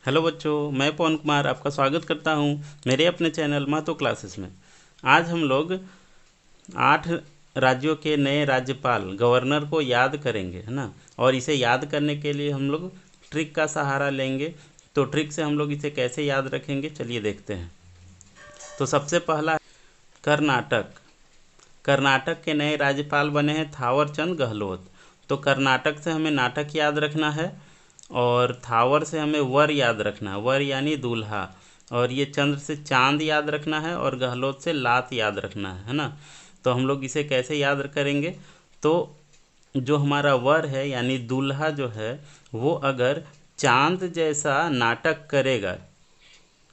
Hello बच्चों, मैं पवन कुमार आपका स्वागत करता हूं मेरे अपने चैनल महतो क्लासेस में। आज हम लोग 8 राज्यों के नए राज्यपाल गवर्नर को याद करेंगे, है ना। और इसे याद करने के लिए हम लोग ट्रिक का सहारा लेंगे। तो ट्रिक से हम लोग इसे कैसे याद रखेंगे, चलिए देखते हैं। तो सबसे पहला कर्नाटक। कर्नाटक के नए राज्यपाल बने हैं थावर चंद गहलोत। तो कर्नाटक से हमें नाटक याद रखना है और थावर से हमें वर याद रखना है, वर यानी दूल्हा। और ये चंद्र से चांद याद रखना है और गहलोत से लात याद रखना है ना। तो हम लोग इसे कैसे याद करेंगे, तो जो हमारा वर है यानी दूल्हा जो है वो अगर चांद जैसा नाटक करेगा,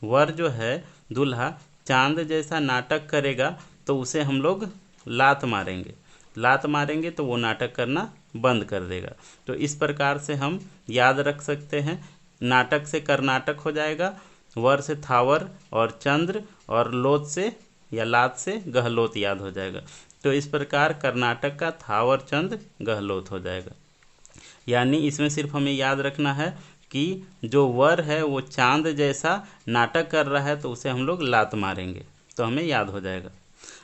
वर जो है दूल्हा चांद जैसा नाटक करेगा तो उसे हम लोग लात मारेंगे। लात मारेंगे तो वो नाटक करना बंद कर देगा। तो इस प्रकार से हम याद रख सकते हैं। नाटक से कर्नाटक हो जाएगा, वर से थावर और चंद्र, और लोथ से या लात से गहलोत याद हो जाएगा। तो इस प्रकार कर्नाटक का थावर चंद गहलोत हो जाएगा। यानी इसमें सिर्फ हमें याद रखना है कि जो वर है वो चांद जैसा नाटक कर रहा है तो उसे हम लोग लात मारेंगे, तो हमें याद हो जाएगा।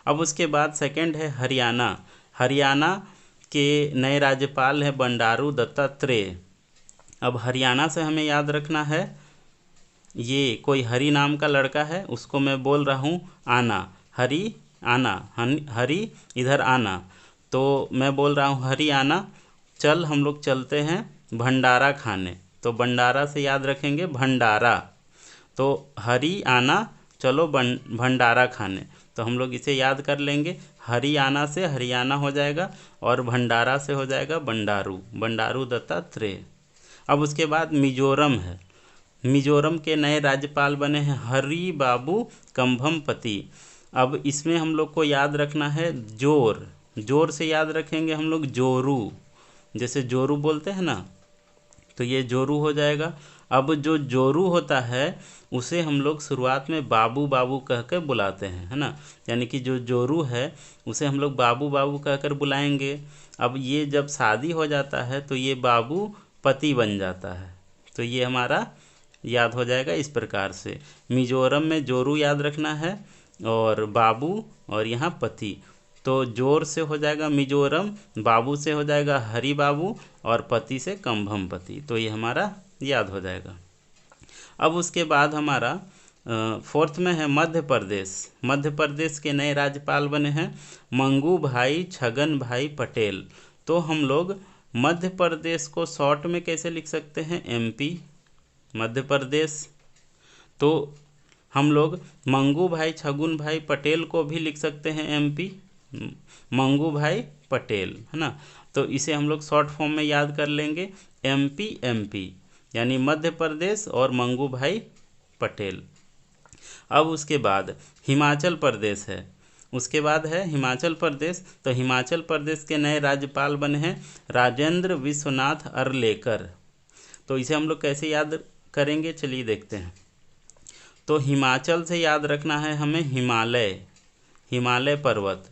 अब उसके बाद सेकंड है हरियाणा। हरियाणा के नए राज्यपाल हैं बंडारू दत्तात्रेय। अब हरियाणा से हमें याद रखना है, ये कोई हरि नाम का लड़का है, उसको मैं बोल रहा हूँ आना, हरि आना, हरि इधर आना। तो मैं बोल रहा हूँ हरि आना, चल हम लोग चलते हैं भंडारा खाने। तो भंडारा से याद रखेंगे भंडारा। तो हरि आना, चलो भंडारा खाने। तो हम लोग इसे याद कर लेंगे। हरियाणा से हरियाणा हो जाएगा और भंडारा से हो जाएगा बंडारू, बंडारू दत्तात्रेय। अब उसके बाद मिजोरम है। मिजोरम के नए राज्यपाल बने हैं हरि बाबू कंभमपति। अब इसमें हम लोग को याद रखना है जोर। जोर से याद रखेंगे हम लोग जोरू, जैसे जोरू बोलते हैं ना, तो ये जोरू हो जाएगा। अब जो जोरू होता है उसे हम लोग शुरुआत में बाबू बाबू कह कर बुलाते हैं, है ना। यानी कि जो जोरू है उसे हम लोग बाबू बाबू कह कर बुलाएंगे। अब ये जब शादी हो जाता है तो ये बाबू पति बन जाता है। तो ये हमारा याद हो जाएगा इस प्रकार से। मिजोरम में जोरू याद रखना है और बाबू और यहाँ पति। तो जोर से हो जाएगा मिजोरम, बाबू से हो जाएगा हरि बाबू और पति से कंभम पति। तो ये हमारा याद हो जाएगा। अब उसके बाद हमारा फोर्थ में है मध्य प्रदेश। मध्य प्रदेश के नए राज्यपाल बने हैं मंगू भाई छगन भाई पटेल। तो हम लोग मध्य प्रदेश को शॉर्ट में कैसे लिख सकते हैं, एमपी मध्य प्रदेश। तो हम लोग मंगू भाई छगुन भाई पटेल को भी लिख सकते हैं एमपी, मंगू भाई पटेल, है ना। तो इसे हम लोग शॉर्ट फॉर्म में याद कर लेंगे एमपी एमपी, यानी मध्य प्रदेश और मंगू भाई पटेल। अब उसके बाद हिमाचल प्रदेश है। उसके बाद है हिमाचल प्रदेश। तो हिमाचल प्रदेश के नए राज्यपाल बने हैं राजेंद्र विश्वनाथ अरलेकर। तो इसे हम लोग कैसे याद करेंगे, चलिए देखते हैं। तो हिमाचल से याद रखना है हमें हिमालय, हिमालय पर्वत।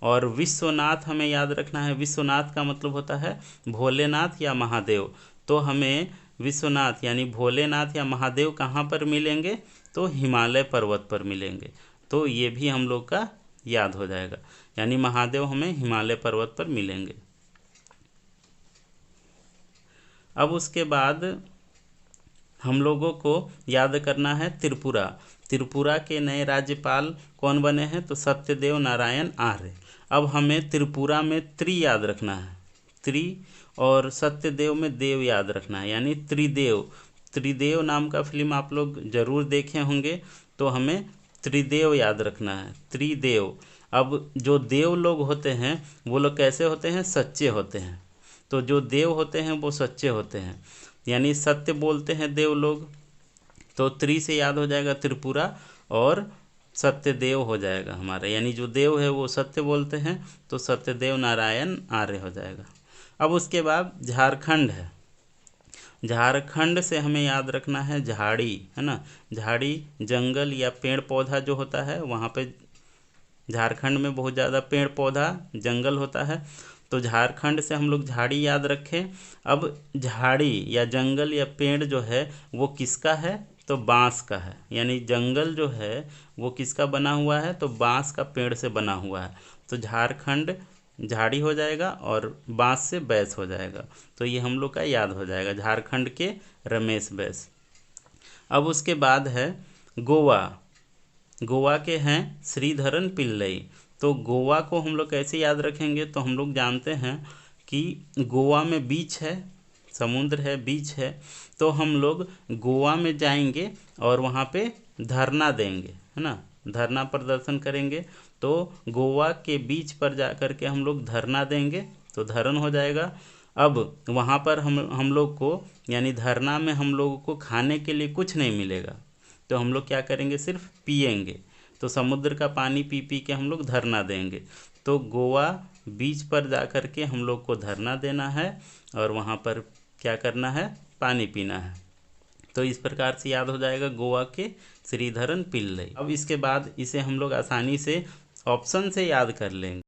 और विश्वनाथ हमें याद रखना है, विश्वनाथ का मतलब होता है भोलेनाथ या महादेव। तो हमें विश्वनाथ यानी भोलेनाथ या महादेव कहाँ पर मिलेंगे, तो हिमालय पर्वत पर मिलेंगे। तो ये भी हम लोग का याद हो जाएगा, यानी महादेव हमें हिमालय पर्वत पर मिलेंगे। अब उसके बाद हम लोगों को याद करना है त्रिपुरा। त्रिपुरा के नए राज्यपाल कौन बने हैं, तो सत्यदेव नारायण आर्य। अब हमें त्रिपुरा में त्रि याद रखना है, त्रि, और सत्यदेव में देव याद रखना है, यानी त्रिदेव। त्रिदेव नाम का फिल्म आप लोग जरूर देखे होंगे, तो हमें त्रिदेव याद रखना है, त्रिदेव। अब जो देव लोग होते हैं वो लोग कैसे होते हैं, सच्चे होते हैं। तो जो देव होते हैं वो सच्चे होते हैं, यानी सत्य बोलते हैं देव लोग। तो त्रि से याद हो जाएगा त्रिपुरा और सत्यदेव हो जाएगा हमारा, यानी जो देव है वो सत्य बोलते हैं, तो सत्यदेव नारायण आर्य हो जाएगा। अब उसके बाद झारखंड है। झारखंड से हमें याद रखना है झाड़ी, है ना। झाड़ी जंगल या पेड़ पौधा जो होता है, वहाँ पे झारखंड में बहुत ज़्यादा पेड़ पौधा जंगल होता है। तो झारखंड से हम लोग झाड़ी याद रखें। अब झाड़ी या जंगल या पेड़ जो है वो किसका है, तो बांस का है। यानी जंगल जो है वो किसका बना हुआ है, तो बांस का पेड़ से बना हुआ है। तो झारखंड झाड़ी हो जाएगा और बांस से बैस हो जाएगा। तो ये हम लोग का याद हो जाएगा, झारखंड के रमेश बैस। अब उसके बाद है गोवा। गोवा के हैं श्रीधरन पिल्लई। तो गोवा को हम लोग कैसे याद रखेंगे, तो हम लोग जानते हैं कि गोवा में बीच है, समुद्र है, बीच है। तो हम लोग गोवा में जाएंगे और वहाँ पे धरना देंगे, है ना, धरना प्रदर्शन करेंगे। तो गोवा के बीच पर जा कर के हम लोग धरना देंगे, तो धरण हो जाएगा। अब वहाँ पर हम लोग को, यानी धरना में हम लोगों को खाने के लिए कुछ नहीं मिलेगा, तो हम लोग क्या करेंगे, सिर्फ पिएंगे। तो समुद्र का पानी पी पी के हम लोग धरना देंगे। तो गोवा बीच पर जा कर के हम लोग को धरना देना है और वहाँ पर क्या करना है, पानी पीना है। तो इस प्रकार से याद हो जाएगा गोवा के श्रीधरन पिल्लई। अब इसके बाद इसे हम लोग आसानी से ऑप्शन से याद कर लेंगे।